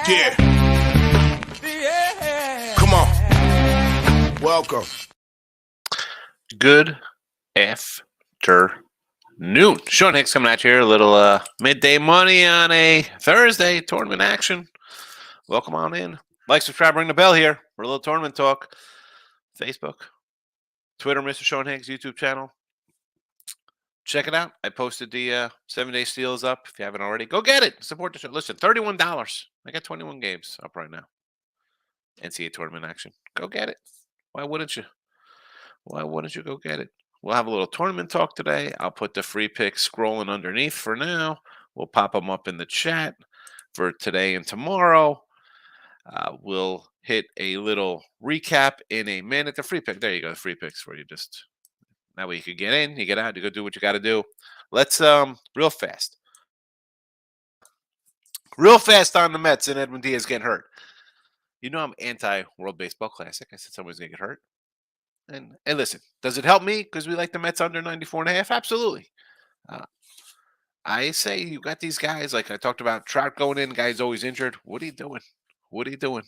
Yeah. Come on. Welcome. Good afternoon. Sean Hicks coming at you here. A little midday money on a Thursday tournament action. Welcome on in. Like, subscribe, ring the bell here for a little tournament talk. Facebook, Twitter, Mr. Sean Hicks, YouTube channel. Check it out. I posted the 7-day steals up. If you haven't already, go get it. Support the show. Listen, $31. I got 21 games up right now. NCAA tournament action. Go get it. Why wouldn't you? Why wouldn't you go get it? We'll have a little tournament talk today. I'll put the free picks scrolling underneath for now. We'll pop them up in the chat for today and tomorrow. We'll hit a little recap in a minute. The free pick. There you go. The free picks for you. Just that way you can get in, you get out, you go do what you got to do. Let's real fast on the Mets and Edwin Diaz getting hurt. You know I'm anti-World Baseball Classic. I said someone's going to get hurt. And listen, does it help me because we like the Mets under 94.5? Absolutely. I say you got these guys, like I talked about, Trout going in, guys always injured. What are you doing? What are you doing?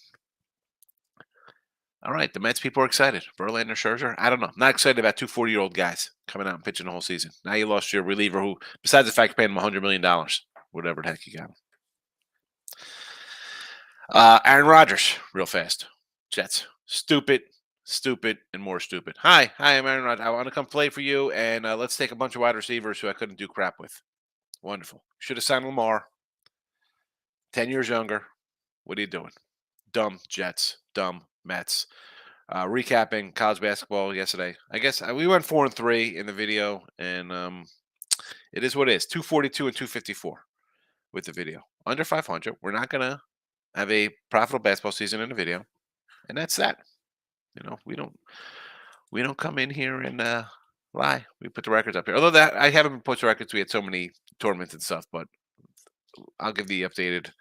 All right, the Mets people are excited. Verlander, Scherzer, I don't know. I'm not excited about two 40-year-old guys coming out and pitching the whole season. Now you lost your reliever who, besides the fact you're paying him $100 million, whatever the heck you got him. Aaron Rodgers, real fast. Jets, stupid, and more stupid. Hi, I'm Aaron Rodgers. I want to come play for you, and let's take a bunch of wide receivers who I couldn't do crap with. Wonderful. Should have signed Lamar. 10 years younger. What are you doing? Dumb Jets. Dumb Mets. Recapping college basketball yesterday. I guess we went 4-3 in the video, and it is what it is. 242 and 254 with the video. Under 500. We're not gonna have a profitable basketball season in the video, and that's that. You know, we don't come in here and lie. We put the records up here. Although that I haven't put the records. We had so many tournaments and stuff, but I'll give the updated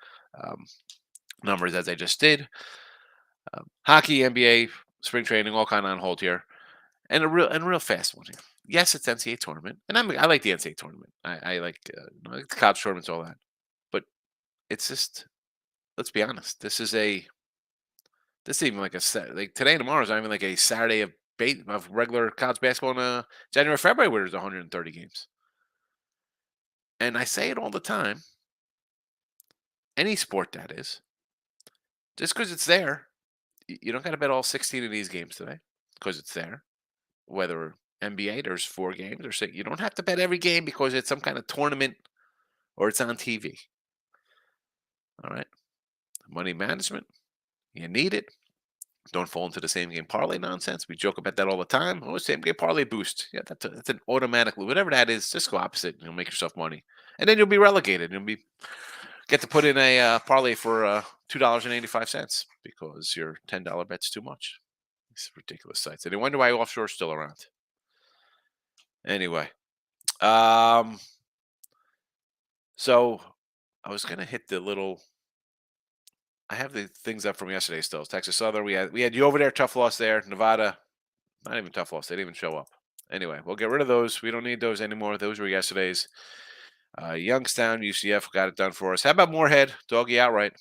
numbers as I just did. Hockey, NBA, spring training, all kind of on hold here, and a real fast one here. Yes, it's NCAA tournament, and I like the NCAA tournament. I like the college tournaments, all that, but it's just, let's be honest. This is even like like today and tomorrow is not even like a Saturday of regular college basketball in January, February, where there's 130 games. And I say it all the time. Any sport, that is. Just because it's there, you don't got to bet all 16 of these games today because it's there. Whether NBA, there's 4 games, or 6. You don't have to bet every game because it's some kind of tournament or it's on TV. All right. Money management, you need it. Don't fall into the same game parlay nonsense. We joke about that all the time. Oh, same game parlay boost. Yeah, that's an automatic, whatever that is. Just go opposite. You'll make yourself money, and then you'll be relegated. You'll get to put in a parlay for $2.85 because your $10 bet's too much. These ridiculous sites. And they wonder why offshore's still around. Anyway, so I was gonna hit the little. I have the things up from yesterday still. Texas Southern. We had you over there. Tough loss there. Nevada. Not even tough loss. They didn't even show up. Anyway, we'll get rid of those. We don't need those anymore. Those were yesterday's. Youngstown, UCF got it done for us. How about Moorhead? Doggy outright.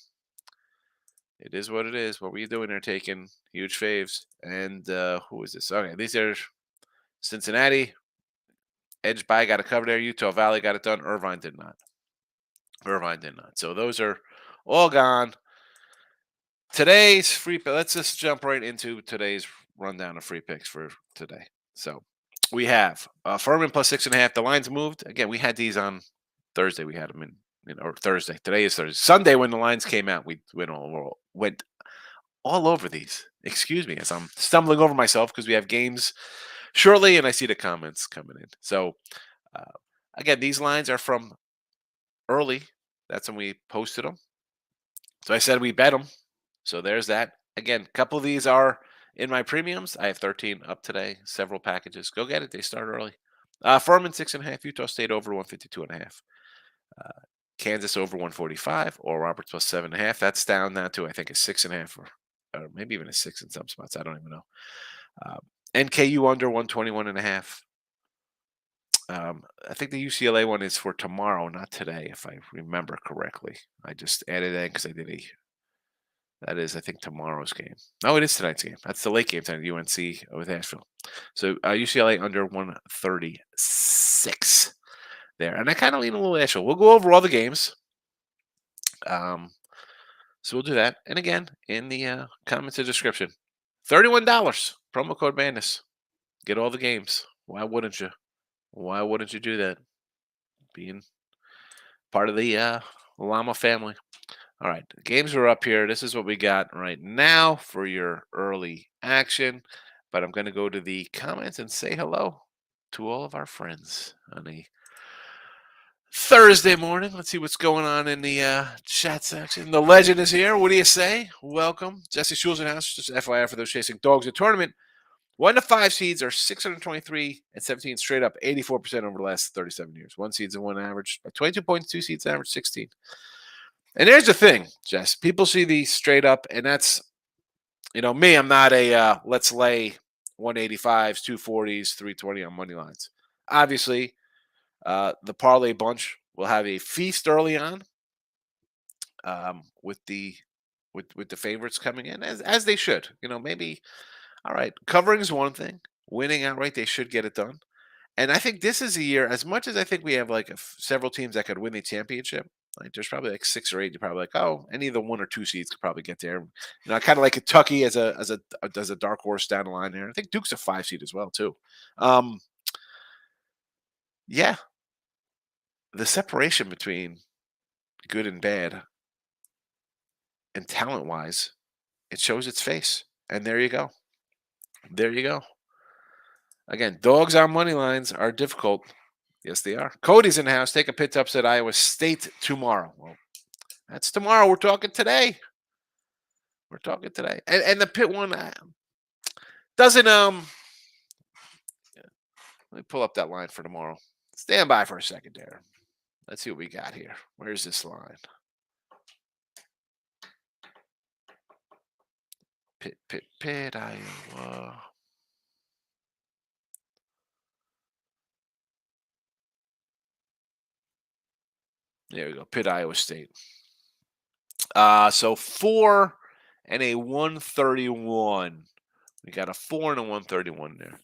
It is what it is. What were you doing there taking huge faves? And who is this? Okay, these are Cincinnati. Edge by got it covered there. Utah Valley got it done. Irvine did not. So those are all gone. Today's free pick. Let's just jump right into today's rundown of free picks for today. So we have Furman plus 6.5. The lines moved. Again, we had these on Thursday. We had them or Thursday. Today is Thursday. Sunday when the lines came out, we went all over these. Excuse me, as I'm stumbling over myself because we have games shortly, and I see the comments coming in. So again, these lines are from early. That's when we posted them. So I said we bet them. So there's that. Again, a couple of these are in my premiums. I have 13 up today. Several packages. Go get it. They start early. Furman 6.5. Utah State over 152.5. Kansas over 145. Or Roberts plus 7.5. That's down now to I think a 6.5 or maybe even a 6 in some spots. I don't even know. NKU under 121.5. I think the UCLA one is for tomorrow, not today, if I remember correctly. I just added in because I did a. That is, I think, tomorrow's game. No, it is tonight's game. That's the late game tonight, UNC with Asheville. So UCLA under 136 there. And I kind of lean a little Asheville. We'll go over all the games. Um, so we'll do that. And again, in the comments and description, $31, promo code Madness. Get all the games. Why wouldn't you? Why wouldn't you do that? Being part of the Llama family. All right, the games are up here. This is what we got right now for your early action. But I'm going to go to the comments and say hello to all of our friends on a Thursday morning. Let's see what's going on in the chat section. The legend is here. What do you say? Welcome. Jesse Schulzenhouse, just FYI for those chasing dogs in tournament. 1 to 5 seeds are 623 and 17 straight up, 84% over the last 37 years. 1 seeds and 1 average, 22 points, 2 seeds average 16. And here's the thing, Jess. People see these straight up, and that's, me. I'm not a let's lay 185s, 240s, 320 on money lines. Obviously, the parlay bunch will have a feast early on with the favorites coming in as they should. Maybe all right. Covering is one thing. Winning outright, they should get it done. And I think this is a year. As much as I think we have like several teams that could win the championship, like there's probably like 6 or 8. You're probably like, oh, any of the 1 or 2 seeds could probably get there. I kind of like Kentucky as a dark horse down the line there. I think Duke's a 5 seed as well too. Yeah, the separation between good and bad, and talent wise, it shows its face. And there you go. There you go. Again, dogs on money lines are difficult. Yes, they are. Cody's in the house. Take a pit to upset Iowa State tomorrow. Well, that's tomorrow. We're talking today. We're talking today. And the pit one doesn't let me pull up that line for tomorrow. Stand by for a second there. Let's see what we got here. Where's this line? Pit, Iowa. There we go. Pitt, Iowa State. So 4 and a 131. We got a 4 and a 131 there.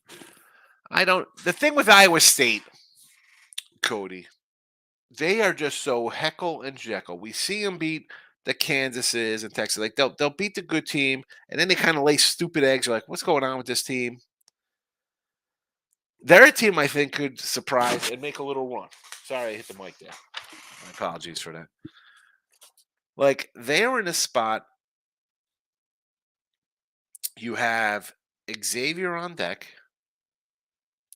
The thing with Iowa State, Cody, they are just so heckle and jekyll. We see them beat the Kansases and Texas. Like they'll beat the good team, and then they kind of lay stupid eggs. You're like, what's going on with this team? They're a team I think could surprise and make a little run. Sorry, I hit the mic there. My apologies for that. Like they're in a spot. You have Xavier on deck,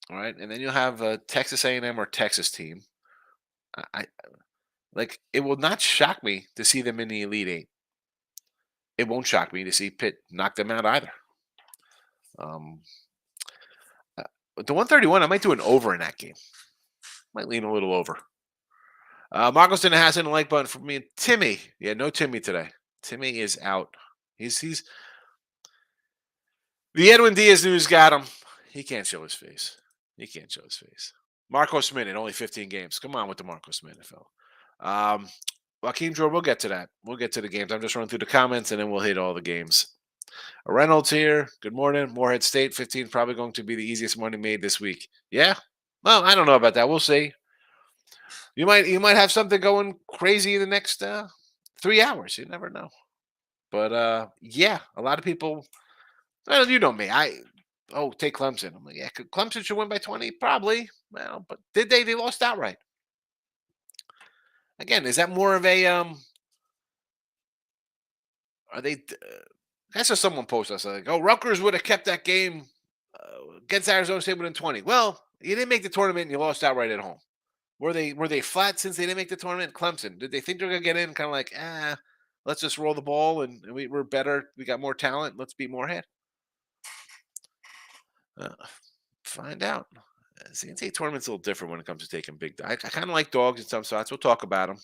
all right, and then you'll have a Texas A&M or Texas team. I like it will not shock me to see them in the Elite Eight. It won't shock me to see Pitt knock them out either. The 131, I might do an over in that game. Might lean a little over. Marcos didn't have a like button for me and Timmy. Yeah, no Timmy today. Timmy is out. He's the Edwin Diaz news got him. He can't show his face. He can't show his face. Marcos Minute, only 15 games. Come on with the Marcos Minute, Phil. Joaquin Jordan, we'll get to that. We'll get to the games. I'm just running through the comments, and then we'll hit all the games. Reynolds here. Good morning. Morehead State, 15, probably going to be the easiest money made this week. Yeah? Well, I don't know about that. We'll see. You might have something going crazy in the next 3 hours. You never know. But, yeah, a lot of people – well, you know me. Take Clemson. I'm like, yeah, Clemson should win by 20? Probably. Well, but did they? They lost outright. Again, is that more of a are they? That's what someone posted us like, Rutgers would have kept that game against Arizona State within 20. Well, you didn't make the tournament and you lost outright at home. Were they flat since they didn't make the tournament? Clemson, did they think they're gonna get in? Kind of like, let's just roll the ball and we're better. We got more talent. Let's beat Morehead. Find out. The NCAA tournament's a little different when it comes to taking big. I kind of like dogs in some spots. We'll talk about them.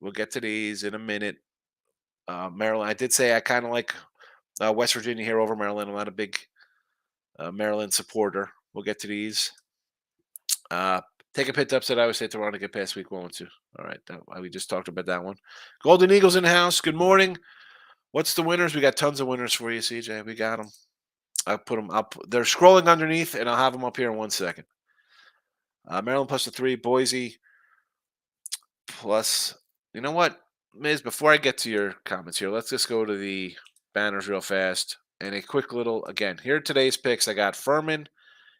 We'll get to these in a minute. Maryland. I did say I kind of like West Virginia here over Maryland. I'm not a big Maryland supporter. We'll get to these. Take a pit upset. I always say Toronto get past week 1 and 2. All right, we just talked about that one. Golden Eagles in the house. Good morning. What's the winners? We got tons of winners for you, CJ. We got them. I'll put them up. They're scrolling underneath, and I'll have them up here in 1 second. Maryland plus the 3. Boise plus. You know what, Miz? Before I get to your comments here, let's just go to the banners real fast. And a quick little, again, here are today's picks. I got Furman,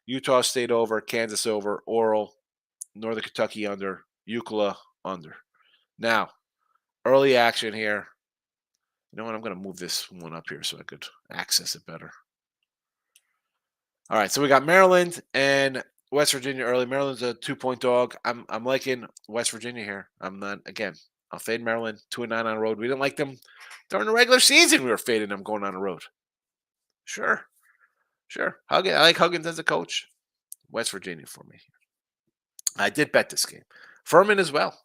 Utah State over, Kansas over, Oral, Northern Kentucky under, UCLA under. Now, early action here. You know what? I'm going to move this one up here so I could access it better. All right, so we got Maryland and West Virginia early. Maryland's a 2-point dog. I'm liking West Virginia here. I'm not, again, I'll fade Maryland 2-9 on the road. We didn't like them during the regular season. We were fading them going on the road. Sure. I like Huggins as a coach. West Virginia for me. I did bet this game. Furman as well.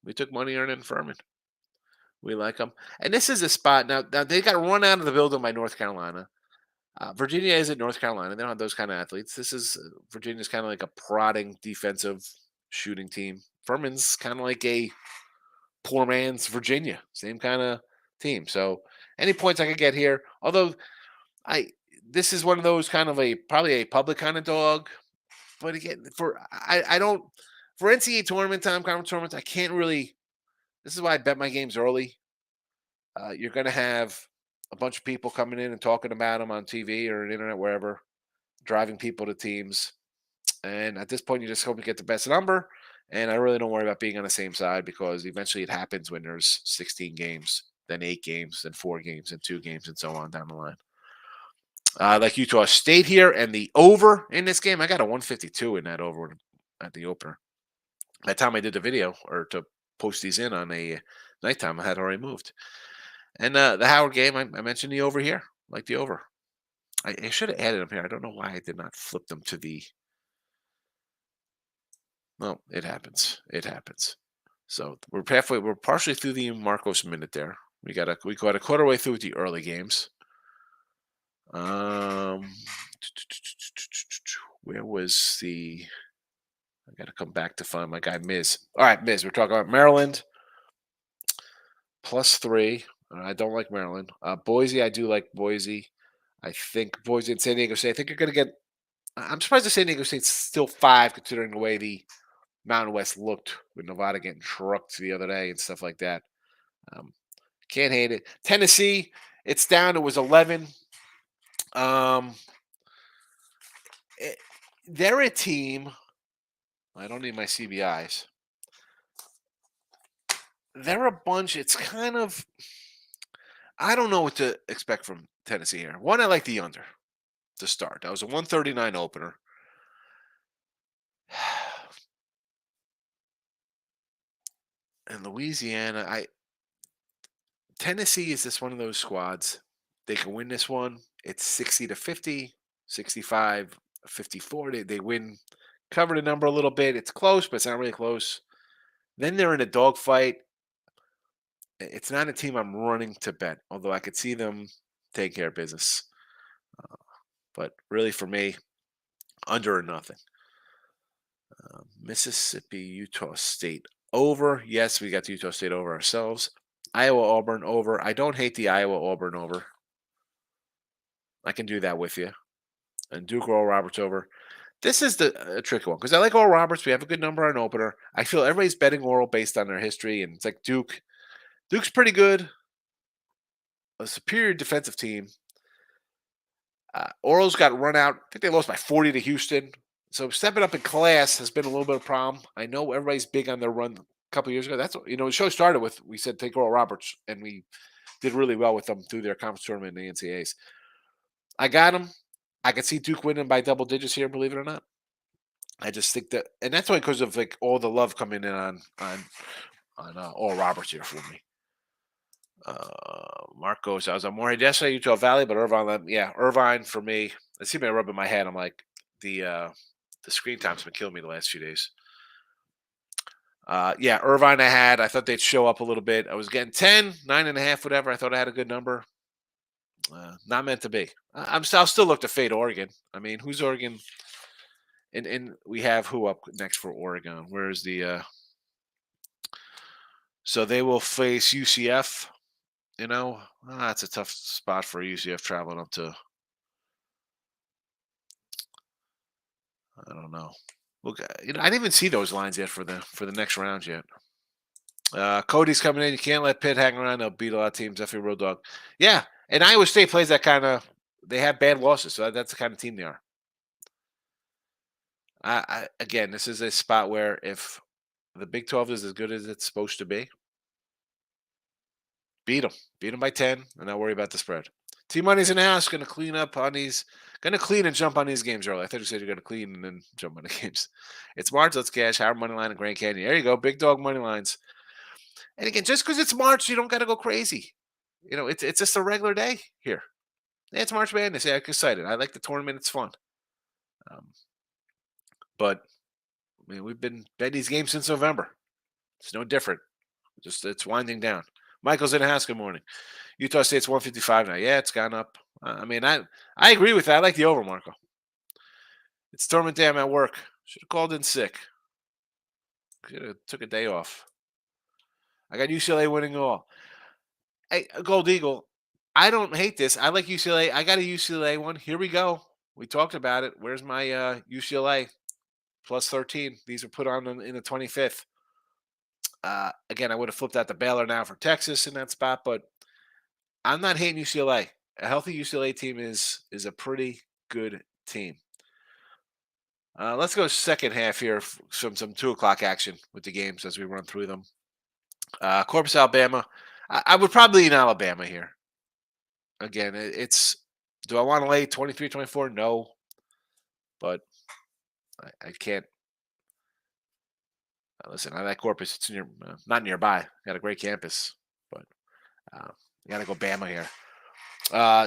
We took money earning Furman. We like them. And this is a spot. Now they got run out of the building by North Carolina. Virginia isn't North Carolina. They don't have those kind of athletes. This is Virginia's kind of like a prodding defensive shooting team. Furman's kind of like a poor man's Virginia. Same kind of team. So any points I could get here. Although this is one of those kind of probably a public kind of dog. But again, I don't for NCAA tournament time, conference tournaments, I can't really. This is why I bet my games early. You're going to have a bunch of people coming in and talking about them on TV or internet, wherever, driving people to teams. And at this point, you just hope you get the best number. And I really don't worry about being on the same side because eventually it happens when there's 16 games, then 8 games, then 4 games, and 2 games, and so on down the line. Like Utah State here and the over in this game. I got a 152 in that over at the opener. By the time I did the video or to post these in on a nighttime, I had already moved. And the Howard game, I mentioned the over here, like the over. I should have added them here. I don't know why I did not flip them to the. Well, it happens. It happens. So we're halfway. We're partially through the Marcos minute there. We got a quarter way through the early games. Where was the? I got to come back to find my guy Miz. All right, Miz. We're talking about Maryland plus 3. I don't like Maryland. Boise, I do like Boise. I think Boise and San Diego State. I think you're going to get. I'm surprised that San Diego State's still 5, considering the way the Mountain West looked with Nevada getting trucked the other day and stuff like that. Can't hate it. Tennessee, it's down. It was 11. They're a team. I don't need my CBIs. They're a bunch. It's kind of. I don't know what to expect from Tennessee here. One, I like the under to start. That was a 139 opener. And Louisiana, Tennessee is just one of those squads. They can win this one. It's 60-50, 65, 54. They win, cover the number a little bit. It's close, but it's not really close. Then they're in a dogfight. It's not a team I'm running to bet, although I could see them take care of business. But really, for me, under or nothing. Mississippi, Utah State over. Yes, we got the Utah State over ourselves. Iowa, Auburn over. I don't hate the Iowa, Auburn over. I can do that with you. And Duke, Oral Roberts over. This is the tricky one because I like Oral Roberts. We have a good number on opener. I feel everybody's betting Oral based on their history, and it's like Duke. Duke's pretty good. A superior defensive team. Oral's got run out. I think they lost by 40 to Houston. So stepping up in class has been a little bit of a problem. I know everybody's big on their run a couple years ago. That's what, the show started with. We said take Oral Roberts, and we did really well with them through their conference tournament in the NCAAs. I got them. I could see Duke winning by double digits here, believe it or not. I just think that, and that's only because of like all the love coming in on Oral Roberts here for me. Marcos, I was on Morehead yesterday, Utah Valley, but Irvine for me. I see me rubbing my head. I'm like, the screen time's been killing me the last few days. Irvine I thought they'd show up a little bit. I was getting 10, 9.5, whatever. I thought I had a good number. Not meant to be. I'll still look to fade Oregon. I mean, who's Oregon? And we have who up next for Oregon? Where's the so they will face UCF. That's a tough spot for UCF traveling up to. I don't know. Look, I didn't even see those lines yet for the next round yet. Cody's coming in. You can't let Pitt hang around. They'll beat a lot of teams. Definitely road dog. Yeah, and Iowa State plays that kind of. They have bad losses, so that's the kind of team they are. Again, this is a spot where if the Big 12 is as good as it's supposed to be, beat them by 10, and not worry about the spread. T Money's in the house, going to clean up on these, going to clean and jump on these games early. I thought you said you're going to clean and then jump on the games. It's March. Let's cash. Howard money line and Grand Canyon. There you go, big dog money lines. And again, just because it's March, you don't got to go crazy. It's just a regular day here. Yeah, it's March Madness. Yeah, I'm excited. I like the tournament. It's fun. Um, but I mean, we've been betting these games since November. It's no different. Just it's winding down. Michael's in the house. Good morning. Utah State's 155 now. Yeah, it's gone up. I mean, I agree with that. I like the over, Marco. It's tournament day. I'm at work. Should have called in sick. Should have took a day off. I got UCLA winning all. Hey, Gold Eagle. I don't hate this. I like UCLA. I got a UCLA one. Here we go. We talked about it. Where's my UCLA plus 13? These are put on in the 25th. Again, I would have flipped out the Baylor now for Texas in that spot, but I'm not hating UCLA. A healthy UCLA team is a pretty good team. Let's go second half here. Some 2 o'clock action with the games as we run through them. Corpus, Alabama. I would probably lean Alabama here. Again, it's. Do I want to lay 23-24? No, but I can't. Listen, I like Corpus. It's not nearby. Got a great campus, but you got to go Bama here.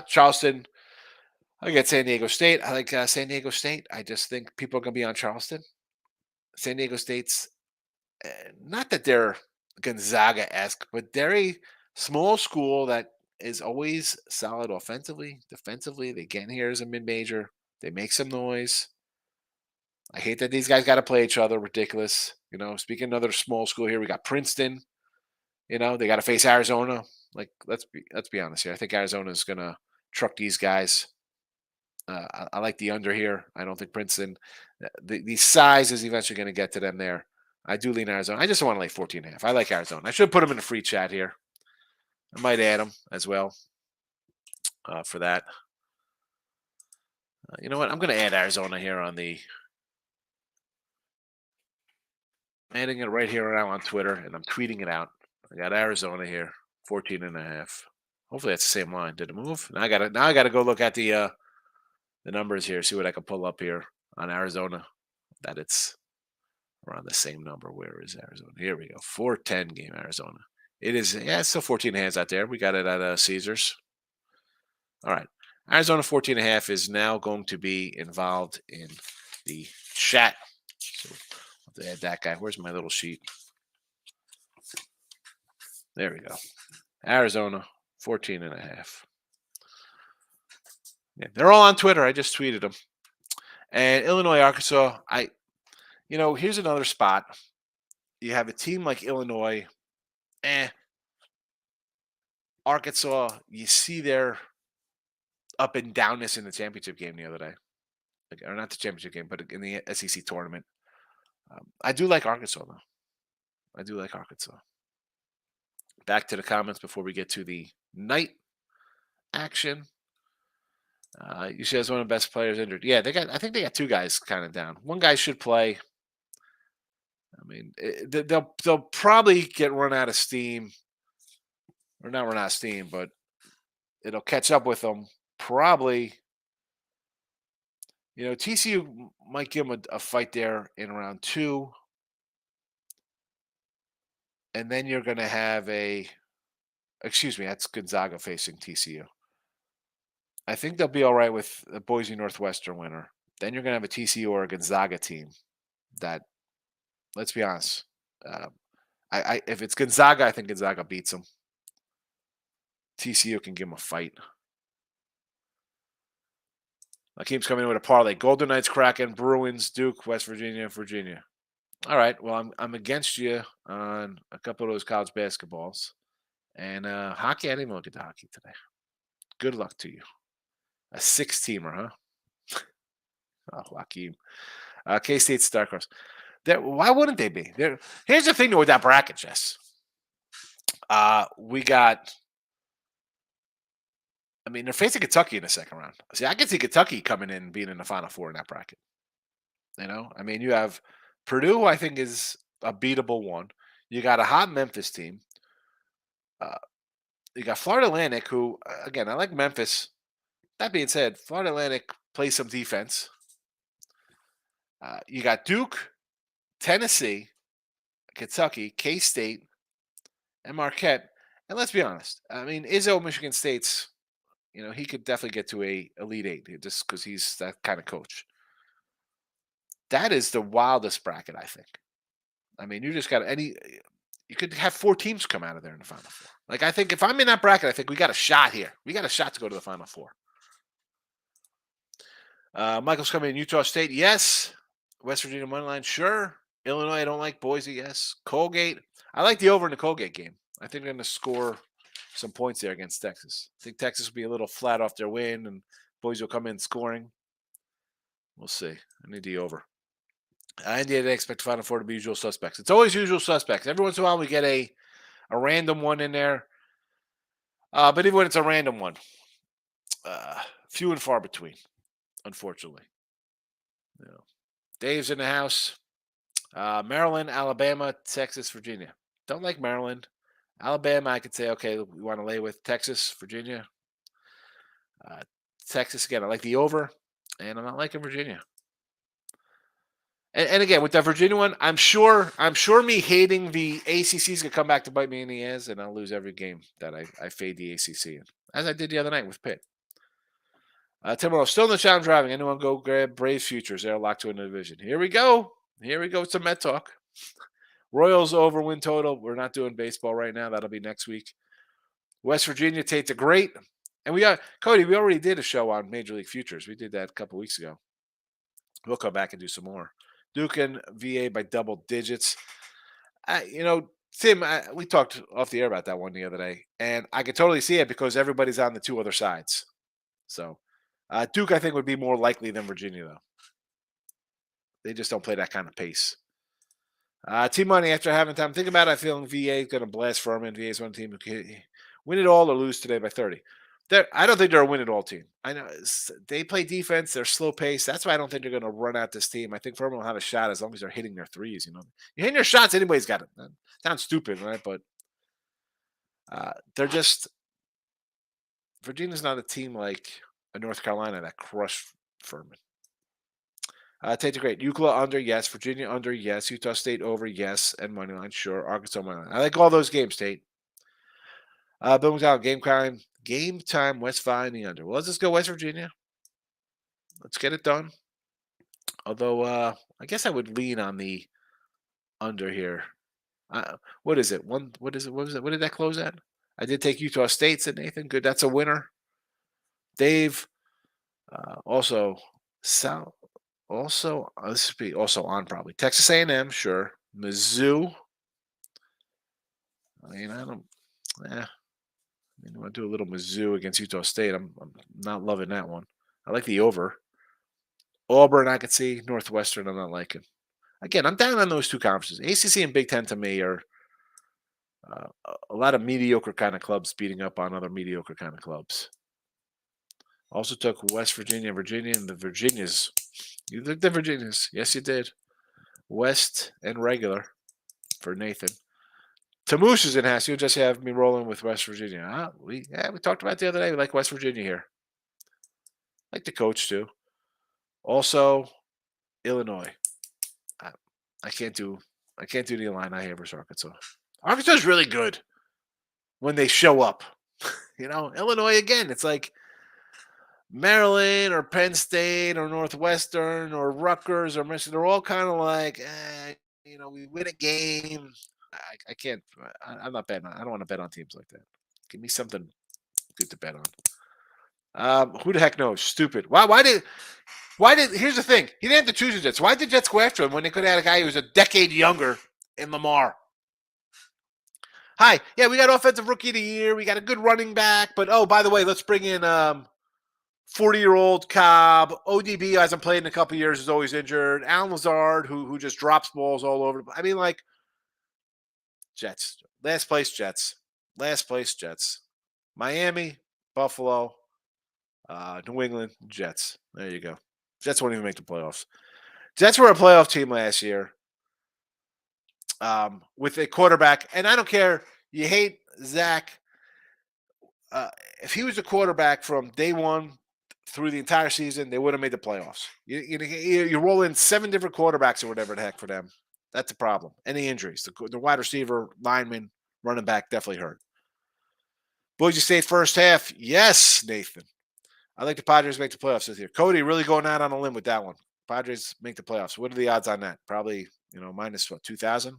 Charleston. I get San Diego State. I like San Diego State. I just think people are going to be on Charleston. San Diego State's not that they're Gonzaga-esque, but they're a small school that is always solid offensively, defensively. They get in here as a mid-major. They make some noise. I hate that these guys got to play each other. Ridiculous. Speaking of another small school here, we got Princeton. They got to face Arizona. Like, let's be honest here. I think Arizona is going to truck these guys. I like the under here. I don't think Princeton, the size is eventually going to get to them there. I do lean Arizona. I just want to lay 14.5. I like Arizona. I should put them in a free chat here. I might add them as well for that. You know what? I'm going to add Arizona here on the. Adding it right here now on Twitter, and I'm tweeting it out. I got Arizona here, 14.5. Hopefully that's the same line. Did it move? Now I gotta go look at the numbers here, see what I can pull up here on Arizona. That it's around the same number. Where is Arizona? Here we go. 410 game Arizona. It is, it's still 14 hands out there. We got it at Caesars. All right. Arizona 14.5 is now going to be involved in the chat. So I'll have to add that guy. Where's my little sheet? There we go. Arizona 14.5. Yeah, they're all on Twitter. I just tweeted them. And Illinois, Arkansas, here's another spot. You have a team like Illinois, Arkansas, you see their up and downness in the championship game the other day. Or not the championship game, but in the SEC tournament. I do like Arkansas, though. I do like Arkansas. Back to the comments before we get to the night action. You see, as one of the best players injured. Yeah, I think they got 2 guys kind of down. One guy should play. I mean, they'll probably get run out of steam, or not run out of steam, but it'll catch up with them. Probably, TCU might give them a fight there in round 2, and then you're going to have that's Gonzaga facing TCU. I think they'll be all right with the Boise Northwestern winner. Then you're going to have a TCU or a Gonzaga team that, let's be honest, if it's Gonzaga, I think Gonzaga beats them. TCU can give them a fight. Akeem's coming in with a parlay. Golden Knights, Kraken, Bruins, Duke, West Virginia, Virginia. All right. Well, I'm against you on a couple of those college basketballs. And hockey, I didn't even look at the hockey today. Good luck to you. A 6-teamer, huh? Oh, Hakeem. K-State Starcross. Why wouldn't they be? Here's the thing though with that bracket, Jess. We got. I mean, they're facing Kentucky in the second round. See, I can see Kentucky coming in and being in the Final Four in that bracket. I mean, you have Purdue, who I think is a beatable one. You got a hot Memphis team. You got Florida Atlantic, who, again, I like Memphis. That being said, Florida Atlantic plays some defense. You got Duke, Tennessee, Kentucky, K-State, and Marquette. And let's be honest. I mean, Izzo, Michigan State's, he could definitely get to a Elite Eight just because he's that kind of coach. That is the wildest bracket, I think. I mean, you just got you could have 4 teams come out of there in the Final Four. Like, I think if I'm in that bracket, I think we got a shot here. We got a shot to go to the Final Four. Michael's coming in. Utah State, yes. West Virginia money line, sure. Illinois, I don't like. Boise, yes. Colgate, I like the over in the Colgate game. I think they're going to score some points there against Texas. I think Texas will be a little flat off their win, and Boise will come in scoring. We'll see. I need the over. I did expect Final Four to be usual suspects. It's always usual suspects. Every once in a while, we get a random one in there. But even when it's a random one, few and far between, unfortunately. Dave's in the house. Maryland, Alabama, Texas, Virginia. Don't like Maryland. Alabama, I could say, okay, we want to lay with Texas, Virginia. Texas, again, I like the over, and I'm not liking Virginia. And again, with that Virginia one, I'm sure me hating the ACC is going to come back to bite me in the ass, and I'll lose every game that I fade the ACC in, as I did the other night with Pitt. Timberwolves still in the challenge driving. Anyone go grab Braves futures? They're locked to win the division. Here we go. Some Met talk. Royals over win total. We're not doing baseball right now. That'll be next week. West Virginia, Tate the Great. And we Cody, we already did a show on Major League Futures. We did that a couple weeks ago. We'll come back and do some more. Duke and VA by double digits. Tim, we talked off the air about that one the other day, and I could totally see it because everybody's on the 2 other sides. So Duke, I think, would be more likely than Virginia, though. They just don't play that kind of pace. T-Money, after having time to think about it, I feel VA is going to blast Furman. VA is one team who can win it all or lose today by 30. I don't think they're a win-it-all team. I know they play defense. They're slow pace. That's why I don't think they're going to run out this team. I think Furman will have a shot as long as they're hitting their threes. You're hitting your shots, anybody's got it. Sounds stupid, right? But they're just – Virginia's not a team like a North Carolina that crushed Furman. Tate the Great. UCLA under, yes. Virginia under, yes. Utah State over, yes. And money line, sure. Arkansas money line. I like all those games, Tate. Bill McDowell, game time, West Virginia in the under. Well, let's just go West Virginia. Let's get it done. Although, I guess I would lean on the under here. What is it? What is it? What was it? What did that close at? I did take Utah State, said Nathan. Good. That's a winner. Dave, also, Sal. Also, this should be also on probably. Texas A&M, sure. Mizzou. I mean, I want to do a little Mizzou against Utah State. I'm not loving that one. I like the over. Auburn, I could see. Northwestern, I'm not liking. Again, I'm down on those 2 conferences. ACC and Big Ten to me are a lot of mediocre kind of clubs beating up on other mediocre kind of clubs. Also took West Virginia, and the Virginias. You took the Virginias. Yes, you did. West and regular for Nathan. Tamoosh is in house. You'll just have me rolling with West Virginia. We talked about it the other day. We like West Virginia here. Like the coach too. Also, Illinois. I can't do the Illini here versus Arkansas. Arkansas is really good when they show up. Illinois again. It's like Maryland or Penn State or Northwestern or Rutgers or Michigan. They're all kind of like, we win a game. I can't. I'm not betting on. I don't want to bet on teams like that. Give me something good to bet on. Who the heck knows? Stupid. Why did here's the thing. He didn't have to choose the Jets. Why did the Jets go after him when they could have had a guy who was a decade younger in Lamar? Hi. Yeah, we got offensive rookie of the year. We got a good running back. But oh, by the way, let's bring in 40-year-old Cobb. ODB hasn't played in a couple years, is always injured. Alan Lazard, who just drops balls all over. I mean, like, Jets. Last place Jets. Last place Jets. Miami, Buffalo, New England, Jets. There you go. Jets won't even make the playoffs. Jets were a playoff team last year with a quarterback, and I don't care. You hate Zach. If he was a quarterback from day one through the entire season, they would have made the playoffs. You roll in 7 different quarterbacks or whatever the heck for them. That's a problem. Any injuries? The wide receiver, lineman, running back definitely hurt. Boise State first half. Yes, Nathan. I think the Padres make the playoffs this year. Cody really going out on a limb with that one. Padres make the playoffs. What are the odds on that? Probably, minus what, 2,000?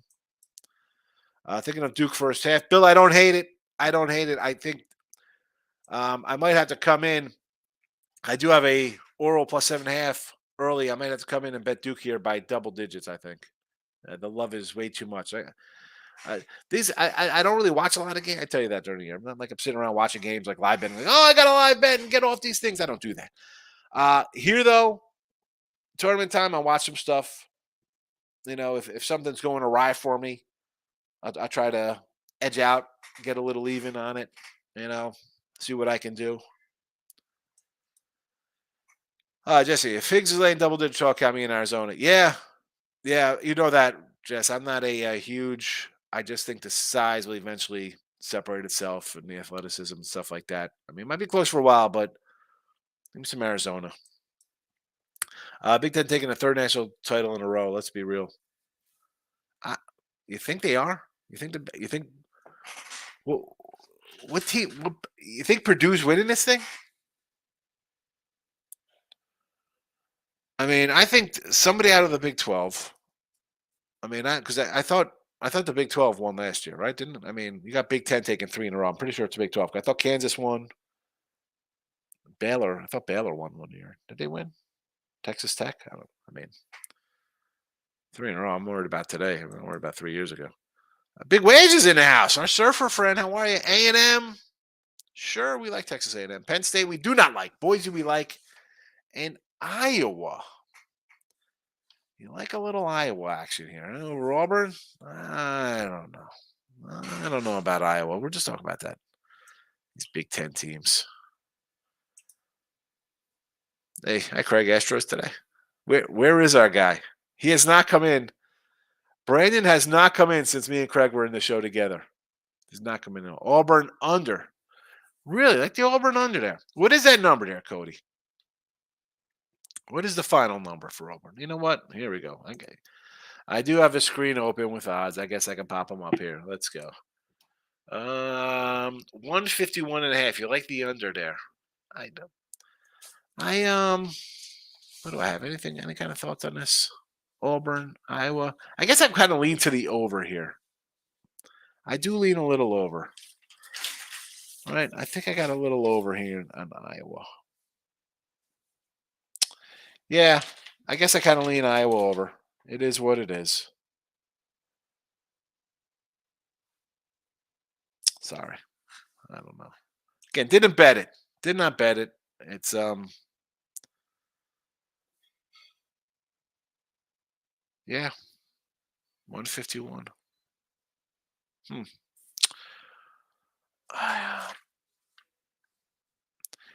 Thinking of Duke first half. Bill, I don't hate it. I don't hate it. I think I might have to come in. I do have a oral plus 7.5 early. I might have to come in and bet Duke here by double digits, I think. The love is way too much. I don't really watch a lot of games. I tell you that during the year. I'm not like I'm sitting around watching games like live betting. Like, oh, I got a live bet and get off these things. I don't do that. Here though, tournament time, I watch some stuff. If something's going awry for me, I try to edge out, get a little even on it. See what I can do. Jesse, if Higgs is laying double digit chalk, count me in Arizona. Yeah, you know that, Jess. I'm not a huge. I just think the size will eventually separate itself and the athleticism and stuff like that. I mean, it might be close for a while, but give me some Arizona. Big Ten taking a third national title in a row. Let's be real. You think they are? You think? What team? You think Purdue's winning this thing? I mean, I think somebody out of the Big 12. I mean, because I thought the Big 12 won last year, right? Didn't it? I mean, you got Big 10 taking 3 in a row. I'm pretty sure it's Big 12. I thought Kansas won. Baylor. I thought Baylor won one year. Did they win? Texas Tech. I mean, 3 in a row. I'm worried about today. I'm worried about 3 years ago. Big wages in the house. Our surfer friend. How are you? A&M. Sure, we like Texas A&M. Penn State, we do not like. Boise, we like. And Iowa. You like a little Iowa action here. Over Auburn? I don't know. I don't know about Iowa. We're just talking about that. These Big Ten teams. Hey, I Craig Astros today. Where is our guy? He has not come in. Brandon has not come in since me and Craig were in the show together. He's not coming in. Auburn under. Really? Like the Auburn under there. What is that number there, Cody? What is the final number for Auburn? You know what? Here we go. Okay. I do have a screen open with odds. I guess I can pop them up here. Let's go. 151.5. You like the under there? I know. What do I have? Any kind of thoughts on this? Auburn, Iowa. I guess I'm kind of lean to the over here. I do lean a little over. All right. I think I got a little over here on Iowa. Yeah. I guess I kind of lean Iowa over. It is what it is. Sorry. I don't know. Again, didn't bet it. Did not bet it. It's yeah. 151.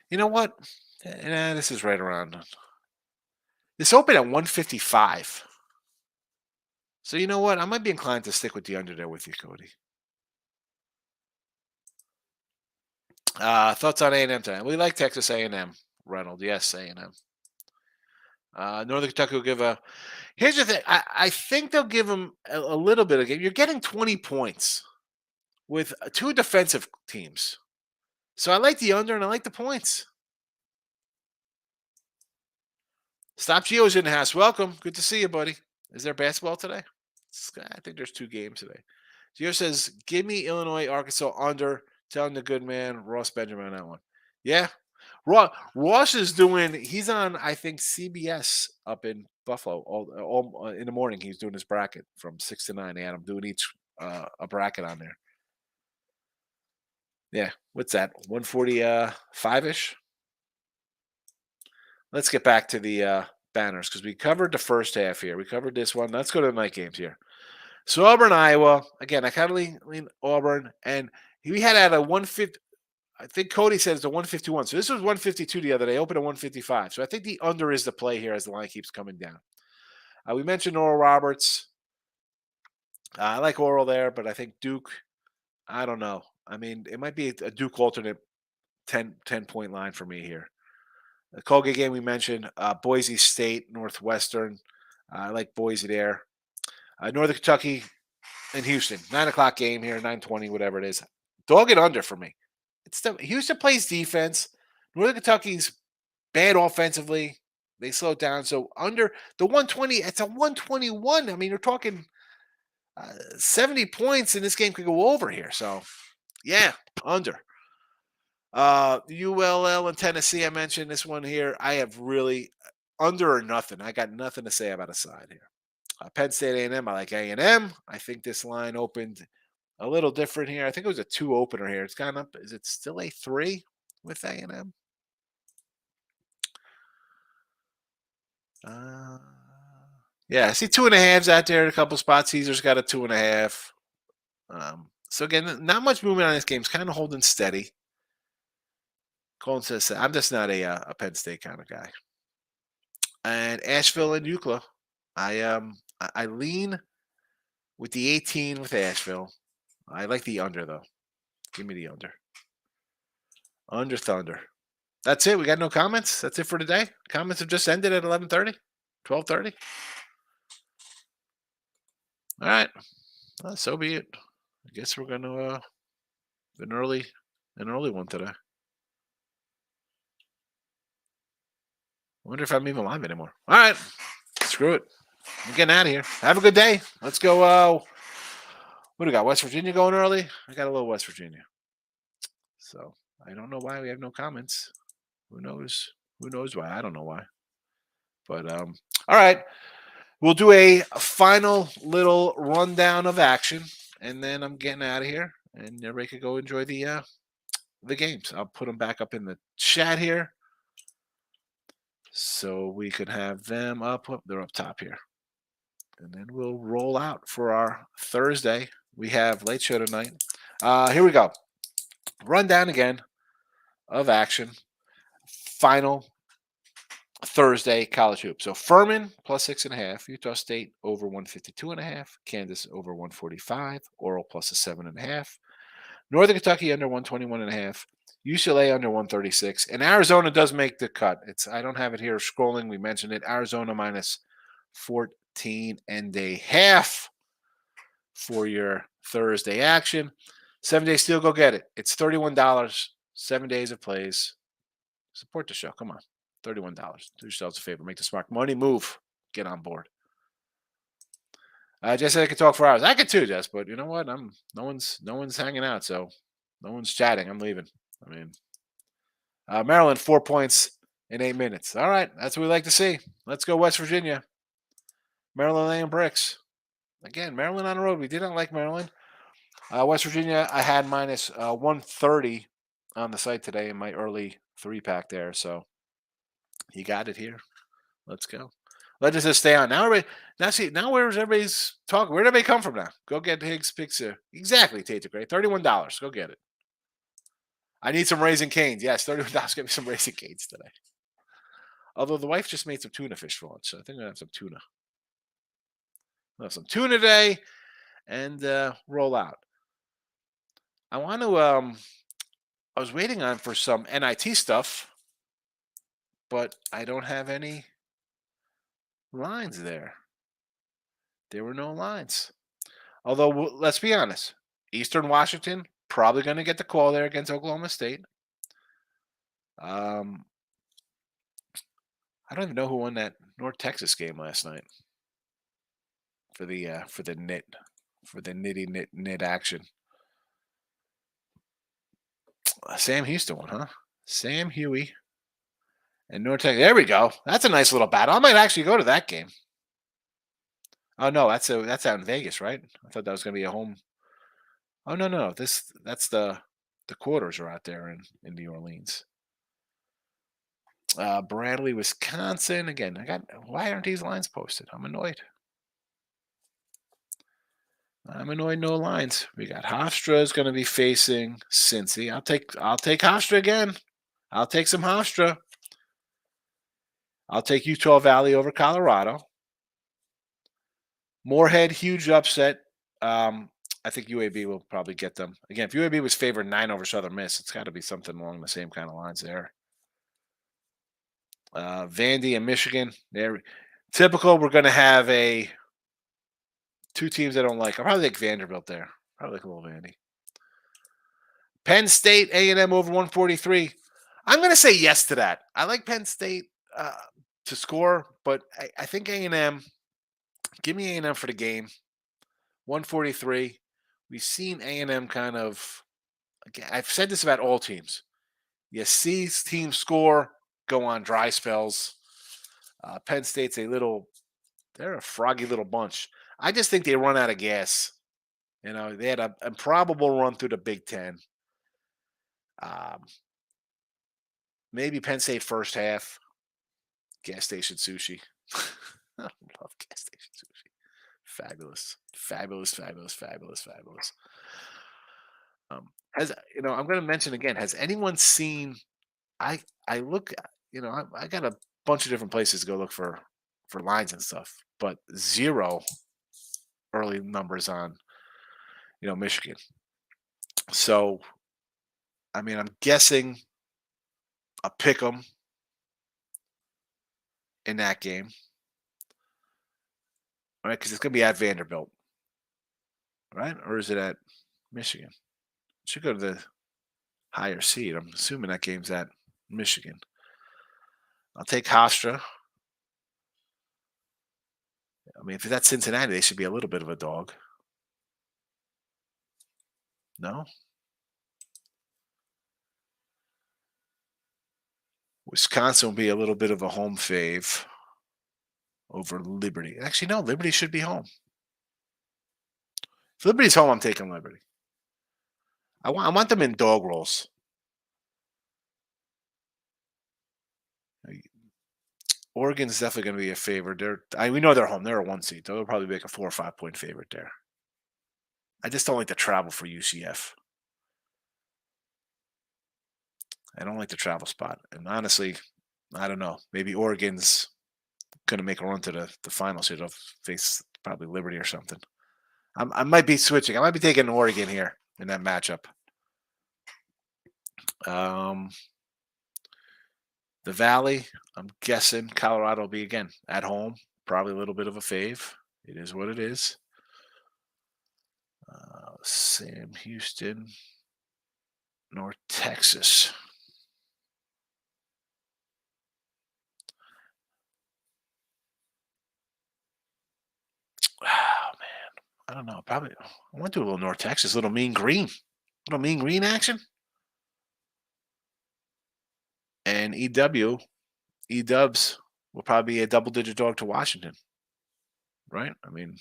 You know what? This is right around. This opened at 155. So you know what? I might be inclined to stick with the under there with you, Cody. Thoughts on A&M tonight? We like Texas A&M. Reynolds, yes, A&M. Northern Kentucky will give a. Here's the thing. I think they'll give them a little bit of game. You're getting 20 points with 2 defensive teams. So I like the under and I like the points. Stop Gio's in the house. Welcome. Good to see you, buddy. Is there basketball today? I think there's 2 games today. Gio says, give me Illinois, Arkansas under. Telling the good man, Ross Benjamin on that one. Yeah. Ross is doing. He's on, I think, CBS up in Buffalo. All in the morning, he's doing his bracket from 6 to 9 a.m. I'm doing each a bracket on there. Yeah, what's that? 145 ish. Let's get back to the banners because we covered the first half here. We covered this one. Let's go to the night games here. So Auburn, Iowa. Again, I kind of lean Auburn, and we had at a 150. I think Cody said it's a 151. So this was 152 the other day. Opened at 155. So I think the under is the play here as the line keeps coming down. We mentioned Oral Roberts. I like Oral there, but I think Duke. I don't know. I mean, it might be a Duke alternate 10 point line for me here. The Colgate game we mentioned, Boise State, Northwestern. I like Boise there. Northern Kentucky and Houston, 9 o'clock game here, 9:20, whatever it is. Dog it under for me. Houston plays defense. Northern Kentucky's bad offensively. They slow down. So under the 120, it's a 121. I mean, you're talking 70 points, and this game could go over here. So, yeah, under. ULL and Tennessee, I mentioned this one here. I have really under or nothing. I got nothing to say about a side here. Penn State A&M, I like A&M. I think this line opened a little different here. I think it was a 2 opener here. It's gone up. Is it still a 3 with A&M? Yeah, I see 2.5s out there in a couple spots. Caesar's got a 2.5. So again, not much movement on this game. It's kind of holding steady. Colin says, I'm just not a Penn State kind of guy. And Asheville and UCLA, I lean with the 18 with Asheville. I like the under though. Give me the under. Under Thunder. That's it. We got no comments. That's it for today. Comments have just ended at 11:30, 12:30. All right. So be it. I guess we're gonna an early one today. I wonder if I'm even live anymore. All right. Screw it. I'm getting out of here. Have a good day. Let's go. What do we got? West Virginia going early? I got a little West Virginia. So I don't know why we have no comments. Who knows? Who knows why? I don't know why. But all right. We'll do a final little rundown of action, and then I'm getting out of here, and everybody can go enjoy the games. I'll put them back up in the chat here, so we could have them up. They're up top here, and then we'll roll out for our Thursday. We have late show tonight. Here we go. Rundown again of action. Final Thursday college hoop. So Furman plus 6.5, Utah State over 152.5, Kansas over 145, Oral plus a 7.5, Northern Kentucky under 121.5, UCLA under 136, and Arizona does make the cut. I don't have it here scrolling. We mentioned it. Arizona minus 14.5 for your Thursday action. 7-day steal, go get it. It's $31. 7 days of plays. Support the show. Come on. $31. Do yourselves a favor. Make the smart money move. Get on board. Jess said I could talk for hours. I could too, Jess, but you know what? No one's hanging out, so no one's chatting. I'm leaving. I mean, Maryland 4 points in 8 minutes. All right, that's what we like to see. Let's go West Virginia. Maryland laying bricks. Again, Maryland on the road. We did not like Maryland. West Virginia, I had minus 130 on the site today in my early 3-pack there, so you got it here. Let's go. Let us just stay on. Now where's everybody's talking? Where'd everybody come from now? Go get Higgs picks here. Exactly, Tate Gray. $31. Go get it. I need some Raising Canes. Yes, $31. Get me some Raising Canes today. Although the wife just made some tuna fish for lunch, so I think I'm gonna have some tuna. I'll have some tuna today and roll out. I want to I was waiting on for some NIT stuff, but I don't have any lines there. There were no lines. Although, let's be honest, Eastern Washington probably going to get the call there against Oklahoma State. I don't even know who won that North Texas game last night for the nitty knit action. Sam Houston won, huh? Sam Huey And North Texas. There we go. That's a nice little battle. I might actually go to that game. Oh no, that's out in Vegas, right? I thought that was going to be a home. Oh no, no, that's the quarters are out there in New Orleans. Bradley, Wisconsin. Again, I got. Why aren't these lines posted? I'm annoyed. I'm annoyed. No lines. We got Hofstra is going to be facing Cincy. I'll take Hofstra again. I'll take some Hofstra. I'll take Utah Valley over Colorado. Moorhead, huge upset. Um, I think UAB will probably get them. Again, if UAB was favored 9 over Southern Miss, it's got to be something along the same kind of lines there. Vandy and Michigan. There, typical. We're going to have a two teams I don't like. I'll probably take Vanderbilt there. Probably like a little Vandy. Penn State, A&M over 143. I'm going to say yes to that. I like Penn State to score, but I think A&M. Give me A&M for the game. 143. We've seen A&M kind of. Again, I've said this about all teams. You see teams score, go on dry spells. Penn State's they're a froggy little bunch. I just think they run out of gas. They had an improbable run through the Big Ten. Maybe Penn State first half. Gas station sushi. I love gas station sushi. Fabulous, fabulous, fabulous, fabulous, fabulous. I'm going to mention again. Has anyone seen? I look. I got a bunch of different places to go look for lines and stuff, but zero early numbers on Michigan. So I mean, I'm guessing a pick 'em in that game, right? Because it's going to be at Vanderbilt, right? Or is it at Michigan? It should go to the higher seed. I'm assuming that game's at Michigan. I'll take Hofstra. I mean, if it's at Cincinnati, they should be a little bit of a dog. No? Wisconsin will be a little bit of a home fave over Liberty. Actually, no, Liberty should be home. If Liberty's home, I'm taking Liberty. I want them in dog rolls. Oregon's definitely going to be a favorite. We know they're home. They're a 1 seed. They'll probably make a 4 or 5 point favorite there. I just don't like the travel for UCF. I don't like the travel spot. And honestly, I don't know. Maybe Oregon's going to make a run to the finals here. They'll face probably Liberty or something. I might be switching. I might be taking Oregon here in that matchup. The Valley, I'm guessing Colorado will be again at home. Probably a little bit of a fave. It is what it is. Sam Houston, North Texas. Oh man, I don't know. Probably I want to do a little North Texas, little mean green action. And E-Dubs will probably be a double-digit dog to Washington, right? I mean,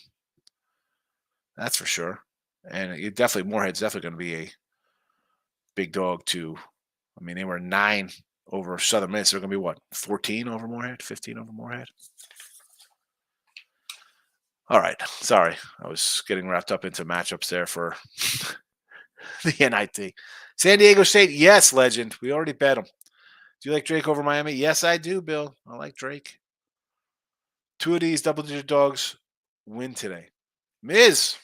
that's for sure. And Moorhead's definitely going to be a big dog to. I mean, they were 9 over Southern Miss. They're going to be what, 14 over Moorhead, 15 over Moorhead. All right, sorry, I was getting wrapped up into matchups there for the NIT. San Diego State, yes, legend. We already bet them. Do you like Drake over Miami? Yes, I do, Bill. I like Drake. 2 of these double-digit dogs win today. Miz.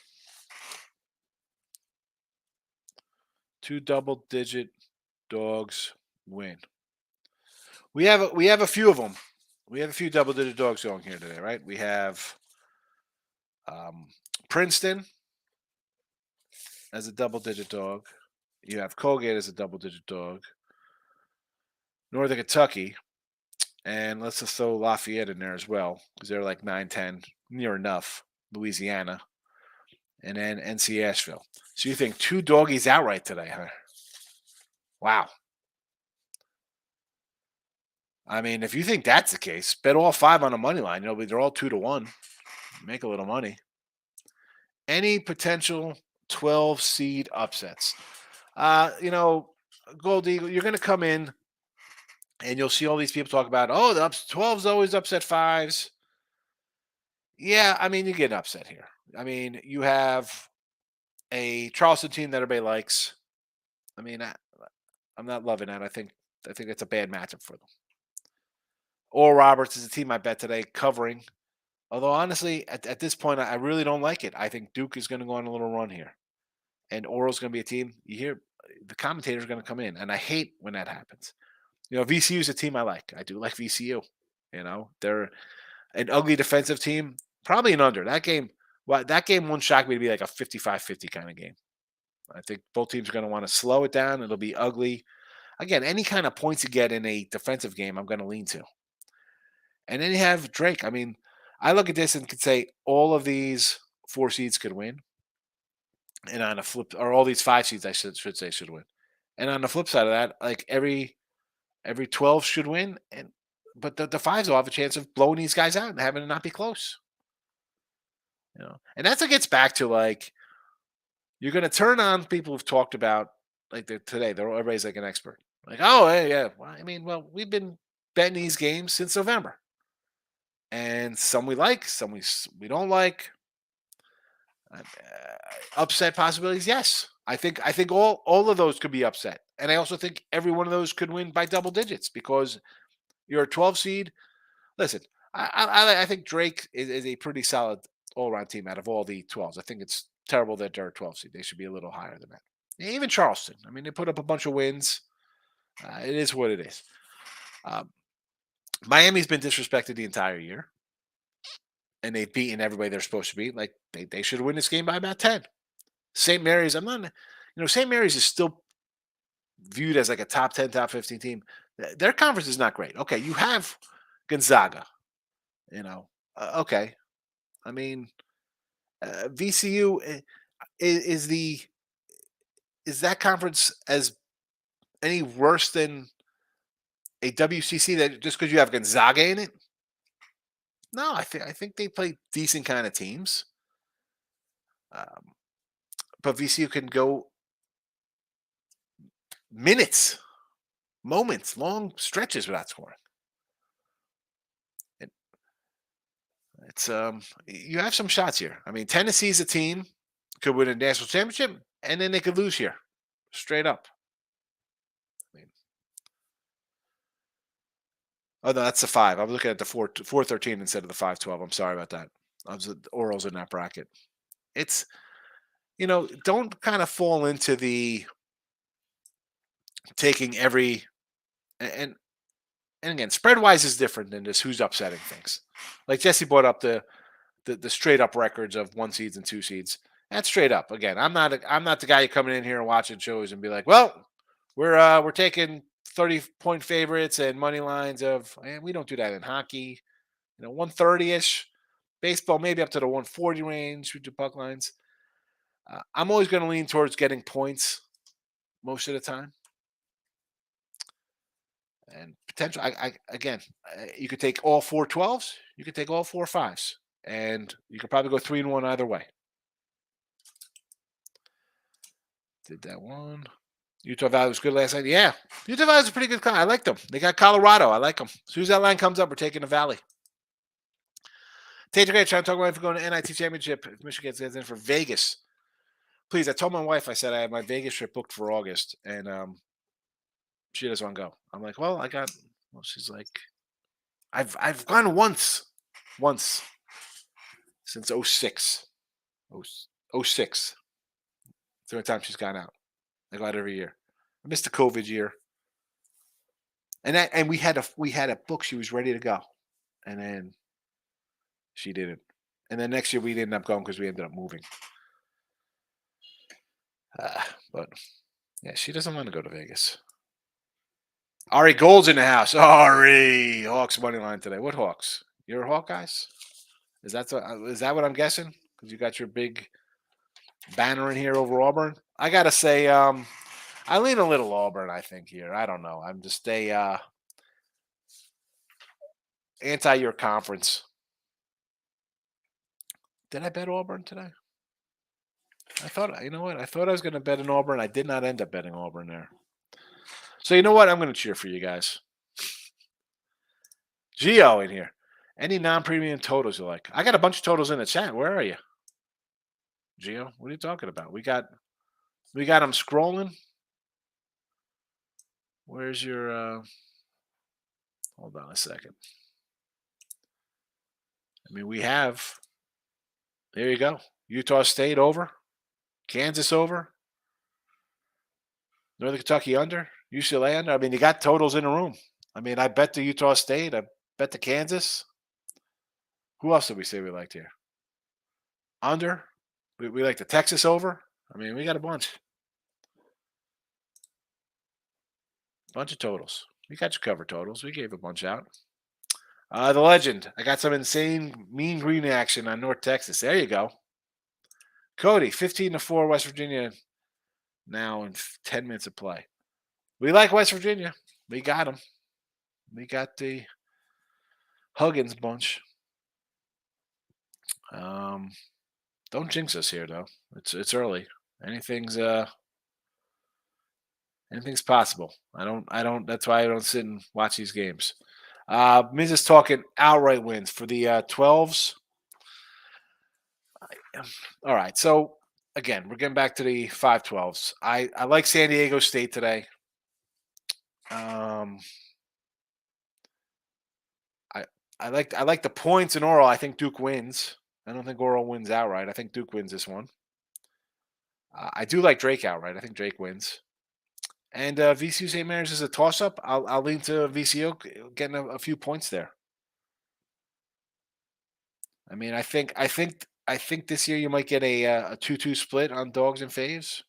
2 double-digit dogs win. We have a few of them. We have a few double-digit dogs going here today, right? We have Princeton as a double-digit dog. You have Colgate as a double-digit dog. Northern Kentucky. And let's just throw Lafayette in there as well, because they're like 9-10, near enough. Louisiana. And then NC Asheville. So you think 2 doggies outright today, huh? Wow. I mean, if you think that's the case, bet all 5 on the money line. They're all 2-1. Make a little money. Any potential 12 seed upsets? You know, Gold Eagle, you're going to come in and you'll see all these people talk about, oh, the 12's always upset fives. Yeah, I mean, you get upset here. I mean, you have a Charleston team that everybody likes. I mean, I'm not loving that. I think it's a bad matchup for them. Oral Roberts is a team I bet today covering. Although honestly, at this point, I really don't like it. I think Duke is going to go on a little run here, and Oral's going to be a team. You hear the commentators are going to come in, and I hate when that happens. VCU is a team I like. I do like VCU. They're an ugly defensive team, probably an under. That game, that game won't shock me to be like a 55-50 kind of game. I think both teams are going to want to slow it down. It'll be ugly. Again, any kind of points you get in a defensive game, I'm going to lean to. And then you have Drake. I mean, I look at this and could say all of these 4 seeds could win. And on a flip, or all these 5 seeds, I should say, should win. And on the flip side of that, like every 12 should win. But the 5s will have a chance of blowing these guys out and having it not be close. And that's what gets back to like, you're going to turn on people who've talked about like today. Everybody's like an expert. Like, oh, yeah. Well, we've been betting these games since November. And some we like, some we don't like. Upset possibilities, yes. I think all of those could be upset, and I also think every one of those could win by double digits because you're a 12 seed. Listen, I think Drake is a pretty solid all around team out of all the 12s. I think it's terrible that they're a 12 seed. They should be a little higher than that. Even Charleston. I mean, they put up a bunch of wins. It is what it is. Miami's been disrespected the entire year, and they've beaten everybody they're supposed to beat. Like they should win this game by about 10. St. Mary's, St. Mary's is still viewed as like a top 10, top 15 team. Their conference is not great. Okay, you have Gonzaga, okay. I mean, VCU is that conference as any worse than a WCC that just because you have Gonzaga in it? No, I think they play decent kind of teams. But VCU can go minutes, moments, long stretches without scoring. It's you have some shots here. I mean, Tennessee's a team could win a national championship, and then they could lose here, straight up. I mean, oh no, that's the 5. I'm looking at the 4-13 instead of the 5-12. I'm sorry about that. I was the Orals in that bracket. It's don't kind of fall into the taking every and again, spread wise is different than just who's upsetting things. Like Jesse brought up the straight up records of 1 seeds and 2 seeds. That's straight up. Again, I'm not the guy coming in here and watching shows and be like, well, we're taking 30-point favorites and money lines of. And we don't do that in hockey. 130-ish. Baseball maybe up to the 140 range. We do puck lines. I'm always going to lean towards getting points most of the time. And potential, you could take all 4 12s. You could take all 4 5s. And you could probably go 3-1 either way. Did that one. Utah Valley was good last night. Yeah. Utah Valley is a pretty good line. I like them. They got Colorado. I like them. As soon as that line comes up, we're taking the Valley. Tater Gray trying to talk about if we're going to NIT Championship. If Michigan gets in for Vegas. Please, I told my wife, I said I had my Vegas trip booked for August. And she doesn't want to go. I'm like, well, she's like, I've gone once since 06. 06. The only time she's gone out. I go out every year. I missed the COVID year. And we had a book. She was ready to go. And then she didn't. And then next year we didn't end up going because we ended up moving. But yeah, she doesn't want to go to Vegas. Ari Gold's in the house. Ari, Hawks money line today. What Hawks? You're Hawkeyes? Is that what I'm guessing? Because you got your big banner in here over Auburn. I gotta say, I lean a little Auburn. I think here. I don't know. I'm just anti-your conference. Did I bet Auburn today? I thought, you know what? I thought I was going to bet in Auburn. I did not end up betting Auburn there. So you know what? I'm going to cheer for you guys. Geo in here. Any non-premium totals you like? I got a bunch of totals in the chat. Where are you, Geo? What are you talking about? We got them scrolling. Where's your? Hold on a second. I mean, we have. There you go. Utah State over. Kansas over. Northern Kentucky under. UCLA under. I mean, you got totals in the room. I mean, I bet the Utah State. I bet the Kansas. Who else did we say we liked here? Under. We like the Texas over. I mean, we got a bunch. Bunch of totals. We got your cover totals. We gave a bunch out. The Legend. I got some insane mean green action on North Texas. There you go. Cody, 15-4 West Virginia now in 10 minutes of play. We like West Virginia. We got them. We got the Huggins bunch. Don't jinx us here, though. It's early. Anything's possible. I don't. That's why I don't sit and watch these games. Miz is talking outright wins for the 12s. All right. So again, we're getting back to the 5-12s. I like San Diego State today. I like the points in Oral. I think Duke wins. I don't think Oral wins outright. I think Duke wins this one. I do like Drake outright. I think Drake wins. And VCU St. Mary's is a toss-up. I'll lean to VCU getting a few points there. I mean, I think this year you might get a 2-2 split on dogs and faves.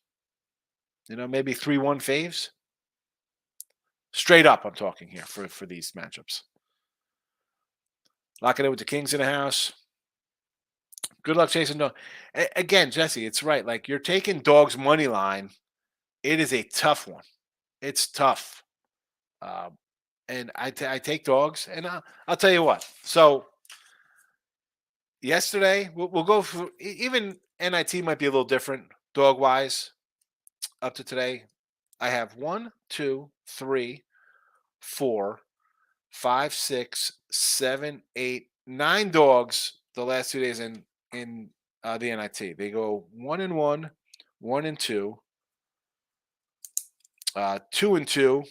You know, maybe 3-1 faves. Straight up, I'm talking here for these matchups. Locking in with the Kings in the house. Good luck chasing dog. Again, Jesse, it's right. Like you're taking dogs money line. It is a tough one. It's tough. And I take dogs, and I'll tell you what. So yesterday, we'll go for even NIT might be a little different dog wise. Up to today, I have 1, 2, 3, 4, 5, 6, 7, 8, 9 dogs the last 2 days in the NIT. They go 1-1, 1-2, 2-2,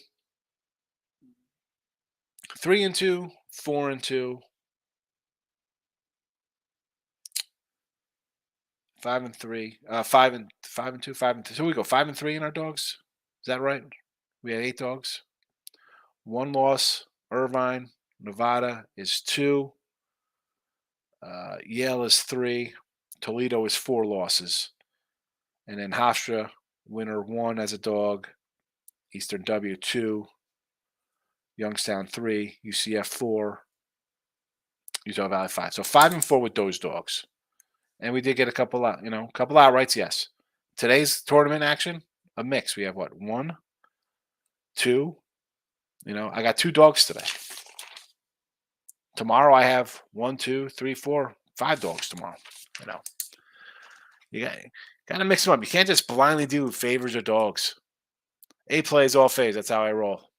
3-2, 4-2, 5-3, 5-2, 5-2. So we go 5-3 in our dogs. Is that right? We had 8 dogs. 1 loss. Irvine, Nevada is 2. Yale is 3. Toledo is 4 losses. And then Hofstra, winner 1 as a dog. Eastern W 2. Youngstown 3. UCF 4. Utah Valley 5. So 5-4 with those dogs. And we did get a couple outrights, yes. Today's tournament action, a mix. We have what? 1, 2. I got 2 dogs today. Tomorrow I have 1, 2, 3, 4, 5 dogs tomorrow. You got to mix them up. You can't just blindly do favors or dogs. 8 plays, all faves. That's how I roll.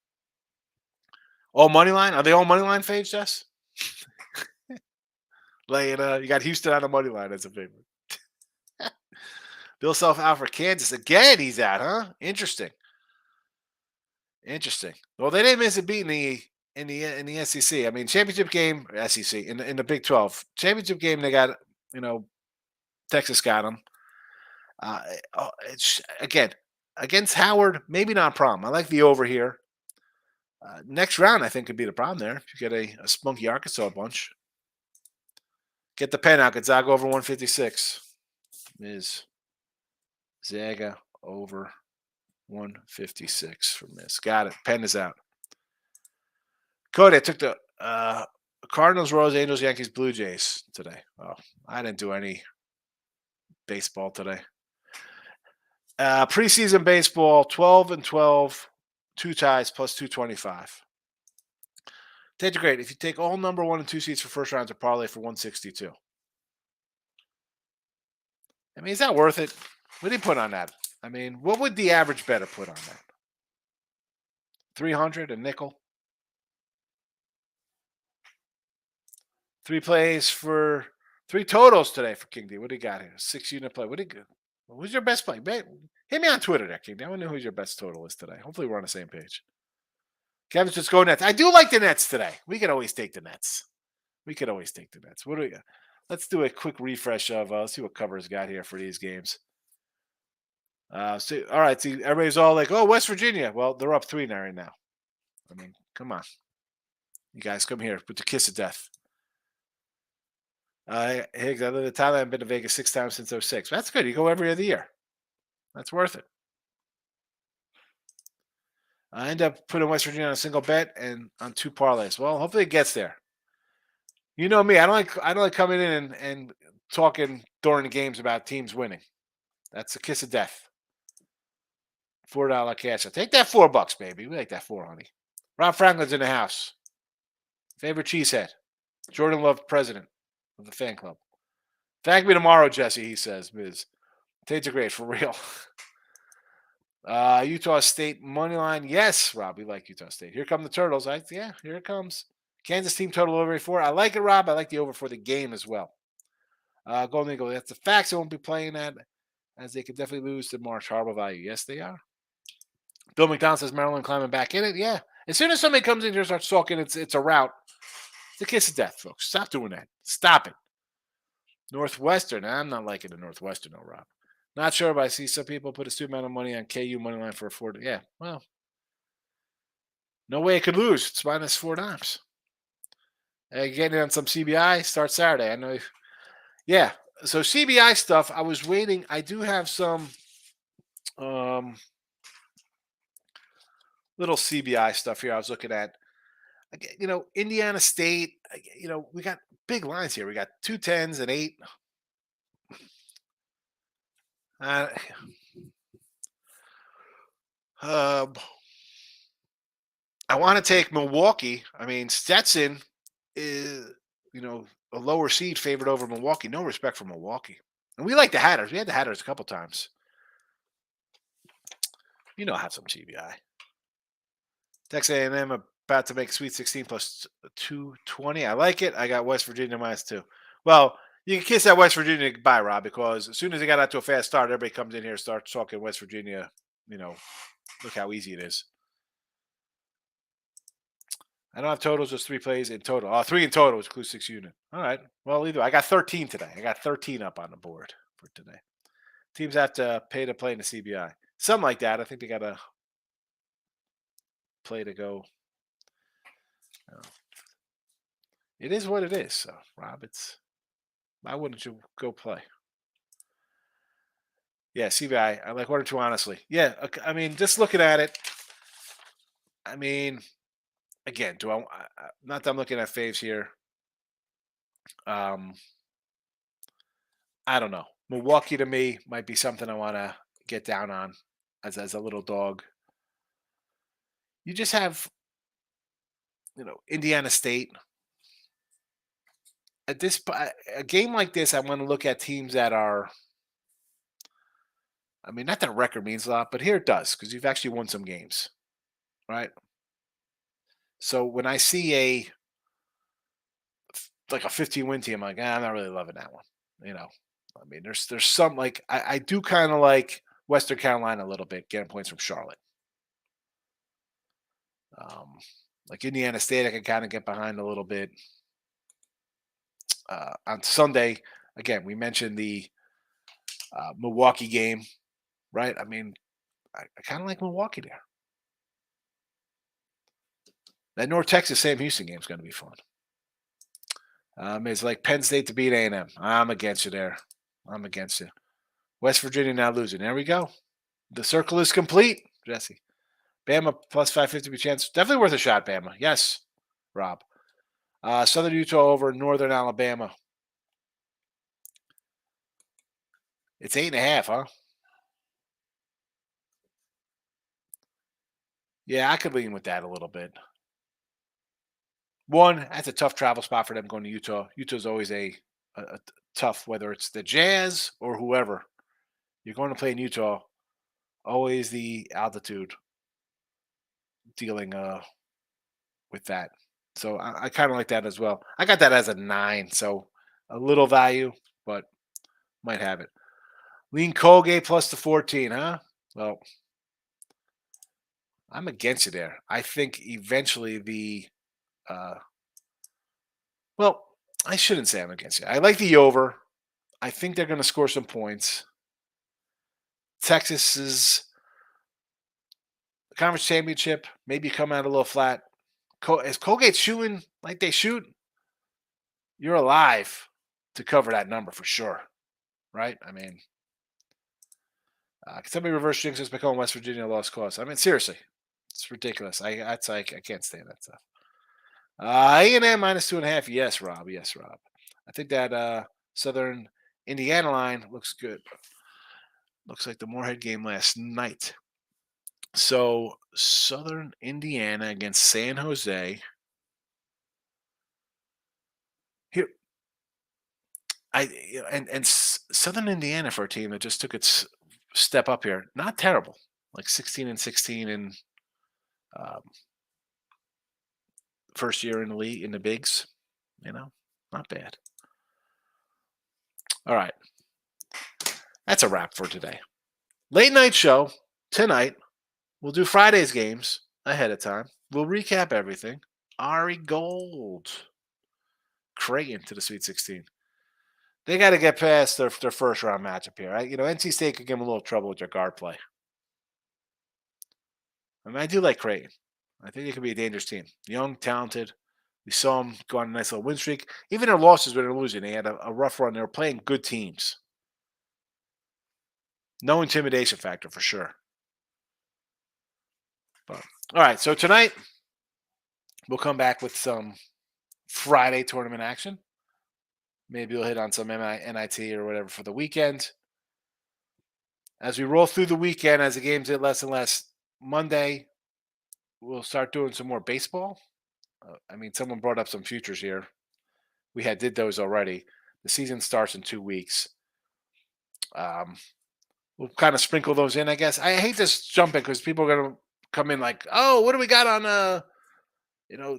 All money line? Are they all money line faves, Jess? You got Houston on the money line as a favorite. Bill Self out for Kansas again. He's out, huh? Interesting. Well, they didn't miss a beat in the SEC. I mean, championship game, SEC in the Big 12 championship game. They got Texas got them. It's again against Howard. Maybe not a problem. I like the over here. Next round, I think could be the problem there. If you get a spunky Arkansas bunch. Get the pen out. Gonzaga over 156. Ms. Zaga over 156 from this. Got it. Pen is out. Cody, I took the Cardinals, Royals, Angels, Yankees, Blue Jays today. Oh, I didn't do any baseball today. Preseason baseball, 12-12, 2 ties plus 225. Take the grade. If you take all number 1 and 2 seeds for first rounds of parlay for 162. I mean, is that worth it? What did he put on that? I mean, what would the average better put on that? 300 a nickel. 3 plays for 3 totals today for King D. What do you got here? 6-unit play. What do you? Who's your best play? Hit me on Twitter there, King D. I want to know who your best total is today. Hopefully, we're on the same page. Kevin's just go Nets. I do like the Nets today. We could always take the Nets. We could always take the Nets. What do we got? Let's do a quick refresh of. Let's see what covers got here for these games. All right. See, everybody's all like, "Oh, West Virginia." Well, they're up 3 now right now. I mean, come on, you guys, come here with the kiss of death. Higgs, I live in Thailand. I've been to Vegas 6 times since '06. That's good. You go every other year. That's worth it. I end up putting West Virginia on a single bet and on 2 parlays. Well, hopefully it gets there. You know me. I don't like coming in and talking during the games about teams winning. That's a kiss of death. $4 cash. I'll take that $4, baby. We like that 4, honey. Rob Franklin's in the house. Favorite cheesehead. Jordan Love, president of the fan club. Thank me tomorrow, Jesse, he says, Ms. Tates are great, for real. Utah State money line. Yes, Rob, we like Utah State. Here come the Turtles. Yeah, here it comes. Kansas team total over 4. I like it, Rob. I like the over for the game as well. Golden Eagle. That's the facts. I won't be playing that, as they could definitely lose to March Harbor value. Yes, they are. Bill McDonald says Maryland climbing back in it. Yeah. As soon as somebody comes in here and starts talking, it's a rout. It's a kiss of death, folks. Stop doing that. Stop it. Northwestern. I'm not liking the Northwestern, no, Rob. Not sure, but I see some people put a stupid amount of money on KU money line for a 4. Yeah, well, no way it could lose. It's minus 4 dimes. Getting it on some CBI. Start Saturday. I know. Yeah. So CBI stuff. I was waiting. I do have some little CBI stuff here. I was looking at. Indiana State. We got big lines here. We got 2 10s and 8. I want to take Milwaukee. I mean, Stetson is, a lower seed favored over Milwaukee. No respect for Milwaukee. And we like the Hatters. We had the Hatters a couple times. I have some CBI. Texas A&M about to make Sweet 16 plus 220. I like it. I got West Virginia minus 2. Well, you can kiss that West Virginia goodbye, Rob, because as soon as they got out to a fast start, everybody comes in here and starts talking West Virginia. Look how easy it is. I don't have totals, just 3 plays in total. 3 in total, which includes 6-unit. All right. Well, either I got 13 today. I got 13 up on the board for today. Teams have to pay to play in the CBI. Something like that. I think they got to play to go. It is what it is. So, Rob, why wouldn't you go play? Yeah, CBI. I like 1 or 2, honestly. Yeah, I mean, just looking at it. I mean, again, not that I'm looking at faves here. I don't know. Milwaukee to me might be something I want to get down on as a little dog. You just have, Indiana State. At a game like this, I want to look at teams that are. I mean, not that record means a lot, but here it does because you've actually won some games, right? So when I see a 15-win team, I'm like, I'm not really loving that one. I mean, there's some I do kind of like Western Carolina a little bit, getting points from Charlotte. Like Indiana State, I can kind of get behind a little bit. On Sunday, again, we mentioned the Milwaukee game, right? I mean, I kind of like Milwaukee there. That North Texas Sam Houston game is going to be fun. It's like Penn State to beat A&M. I'm against you there. I'm against you. West Virginia now losing. There we go. The circle is complete, Jesse. Bama plus 550 chance. Definitely worth a shot, Bama. Yes, Rob. Southern Utah over Northern Alabama. It's 8.5, huh? Yeah, I could lean with that a little bit. One, that's a tough travel spot for them going to Utah. Utah's always a tough, whether it's the Jazz or whoever. You're going to play in Utah. Always the altitude dealing with that. So I kind of like that as well. I got that as a 9, so a little value, but might have it. Lean Colgate plus the 14, huh? Well, I'm against you there. I think eventually uh, well, I shouldn't say I'm against you. I like the over. I think they're going to score some points. Texas's conference championship maybe come out a little flat. Is Colgate shooting like they shoot? You're alive to cover that number for sure, right? I mean, can somebody reverse jinx this become West Virginia lost cause? I mean, seriously, it's ridiculous. I can't stand that stuff. A&M minus 2.5. Yes, Rob. Yes, Rob. I think that Southern Indiana line looks good. Looks like the Moorhead game last night. So Southern Indiana against San Jose. Here, and Southern Indiana for a team that just took its step up here, not terrible. Like 16-16 in um, first year in the league in the bigs. Not bad. All right, that's a wrap for today. Late night show tonight. We'll do Friday's games ahead of time. We'll recap everything. Ari Gold, Creighton to the Sweet 16. They got to get past their first round matchup here. Right? NC State could give them a little trouble with their guard play. I mean, I do like Creighton. I think they could be a dangerous team. Young, talented. We saw them go on a nice little win streak. Even their losses when they're losing, they had a rough run. They were playing good teams. No intimidation factor for sure. But, all right, so tonight we'll come back with some Friday tournament action. Maybe we'll hit on some NIT or whatever for the weekend. As we roll through the weekend, as the games get less and less, Monday we'll start doing some more baseball. Someone brought up some futures here. We did those already. The season starts in 2 weeks. We'll kind of sprinkle those in, I guess. I hate this jumping because people are going to come in like, oh, what do we got on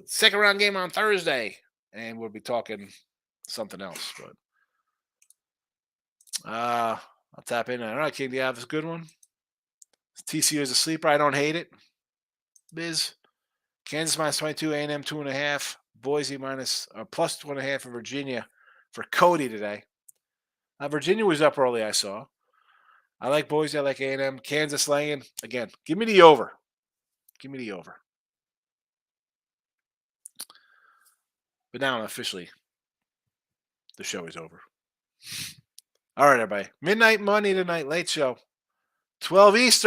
second round game on Thursday? And we'll be talking something else. But I'll tap in. All right, King, do you have a good one? TCU is a sleeper. I don't hate it. Biz. Kansas minus 22, A&M 2.5, Boise plus 2.5 for Virginia for Cody today. Virginia was up early, I saw. I like Boise. I like A&M. Kansas laying. Again, give me the over. Give me the over. But now officially, the show is over. All right, everybody. Midnight Monday tonight, late show. 12 Eastern.